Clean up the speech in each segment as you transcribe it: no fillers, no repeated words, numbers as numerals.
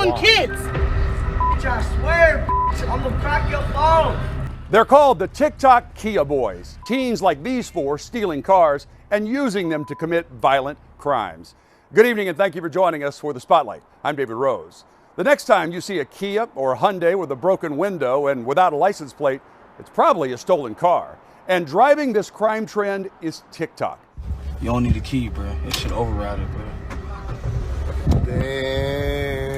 stealing kids. I swear, I'm gonna crack your phone. They're called the TikTok Kia Boys. Teens like these four stealing cars and using them to commit violent crimes. Good evening and thank you for joining us for The Spotlight. I'm David Rose. The next time you see a Kia or a Hyundai with a broken window and without a license plate, it's probably a stolen car. And driving this crime trend is TikTok. You don't need a key, bro. It should override it, bro. Damn.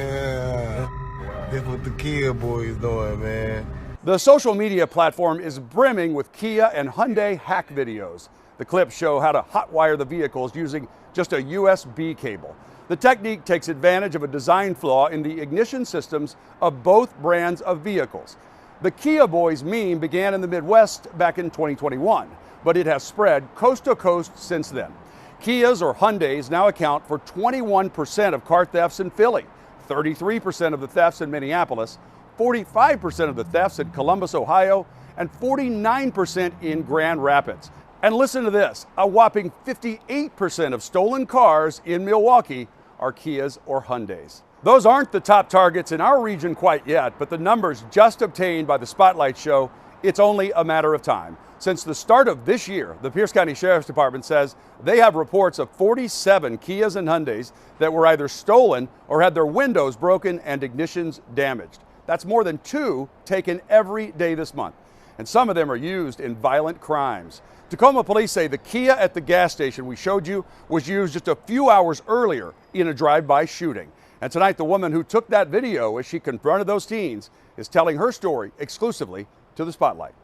That's what the Kia Boys doing, man. The social media platform is brimming with Kia and Hyundai hack videos. The clips show how to hotwire the vehicles using just a USB cable. The technique takes advantage of a design flaw in the ignition systems of both brands of vehicles. The Kia Boys meme began in the Midwest back in 2021, but it has spread coast to coast since then. Kias or Hyundais now account for 21% of car thefts in Philly, 33% of the thefts in Minneapolis, 45% of the thefts in Columbus, Ohio, and 49% in Grand Rapids. And listen to this, a whopping 58% of stolen cars in Milwaukee are Kias or Hyundais. Those aren't the top targets in our region quite yet, but the numbers just obtained by the Spotlight show it's only a matter of time. Since the start of this year, the Pierce County Sheriff's Department says they have reports of 47 Kias and Hyundais that were either stolen or had their windows broken and ignitions damaged. That's more than 2 taken every day this month. And some of them are used in violent crimes. Tacoma police say the Kia at the gas station we showed you was used just a few hours earlier in a drive-by shooting. And tonight, the woman who took that video as she confronted those teens is telling her story exclusively to the Spotlight.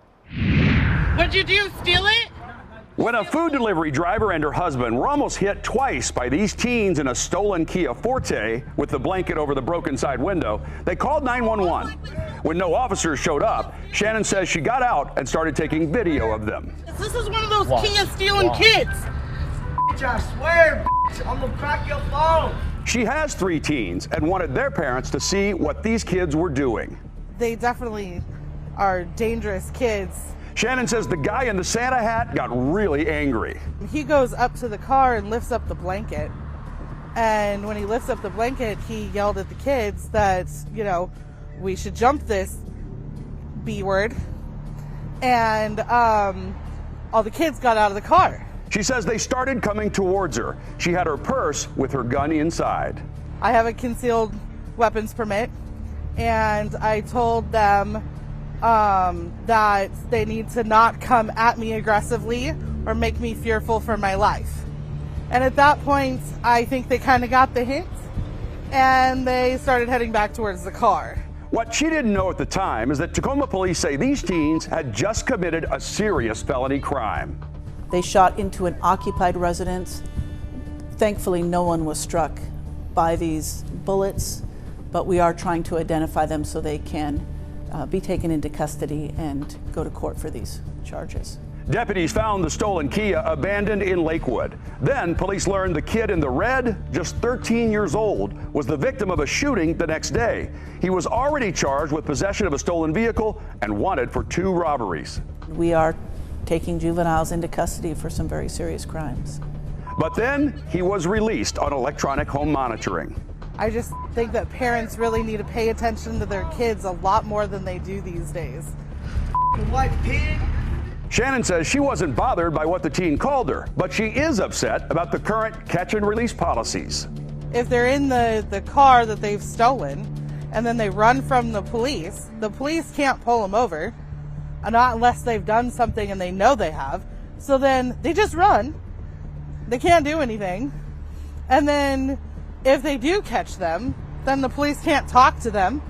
What'd you do, steal it? When a food delivery driver and her husband were almost hit twice by these teens in a stolen Kia Forte with the blanket over the broken side window, they called 911. When no officers showed up, Shannon says she got out and started taking video of them. This is one of those Kia stealing kids. I swear, I'm gonna crack your phone. She has 3 teens and wanted their parents to see what these kids were doing. They definitely are dangerous kids. Shannon says the guy in the Santa hat got really angry. He goes up to the car and lifts up the blanket. And when he lifts up the blanket, he yelled at the kids that, you know, we should jump this B word. And all the kids got out of the car. She says they started coming towards her. She had her purse with her gun inside. I have a concealed weapons permit, and I told them that they need to not come at me aggressively or make me fearful for my life. And at that point, I think they kind of got the hint, and they started heading back towards the car. What she didn't know at the time is that Tacoma police say these teens had just committed a serious felony crime. They shot into an occupied residence. Thankfully, no one was struck by these bullets, but we are trying to identify them so they can be taken into custody and go to court for these charges. Deputies found the stolen Kia abandoned in Lakewood. Then police learned the kid in the red, just 13 years old, was the victim of a shooting the next day. He was already charged with possession of a stolen vehicle and wanted for 2 robberies. We are taking juveniles into custody for some very serious crimes. But then he was released on electronic home monitoring. I just think that parents really need to pay attention to their kids a lot more than they do these days. White pig. Shannon says she wasn't bothered by what the teen called her, but she is upset about the current catch and release policies. If they're in the car that they've stolen and then they run from the police can't pull them over, not unless they've done something and they know they have. So then they just run. They can't do anything. And then if they do catch them, then the police can't talk to them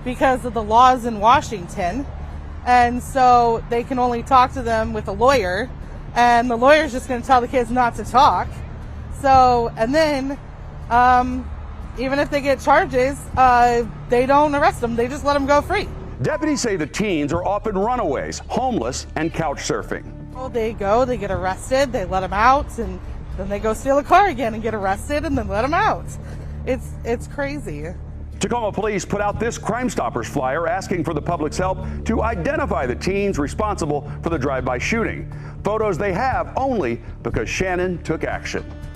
because of the laws in Washington. And so they can only talk to them with a lawyer, and the lawyer's just going to tell the kids not to talk. So, and then even if they get charges, they don't arrest them. They just let them go free. Deputies say the teens are often runaways, homeless, and couch surfing. Well, they get arrested, they let them out, and then they go steal a car again and get arrested and then let them out. It's crazy. Tacoma police put out this Crime Stoppers flyer asking for the public's help to identify the teens responsible for the drive-by shooting. Photos they have only because Shannon took action.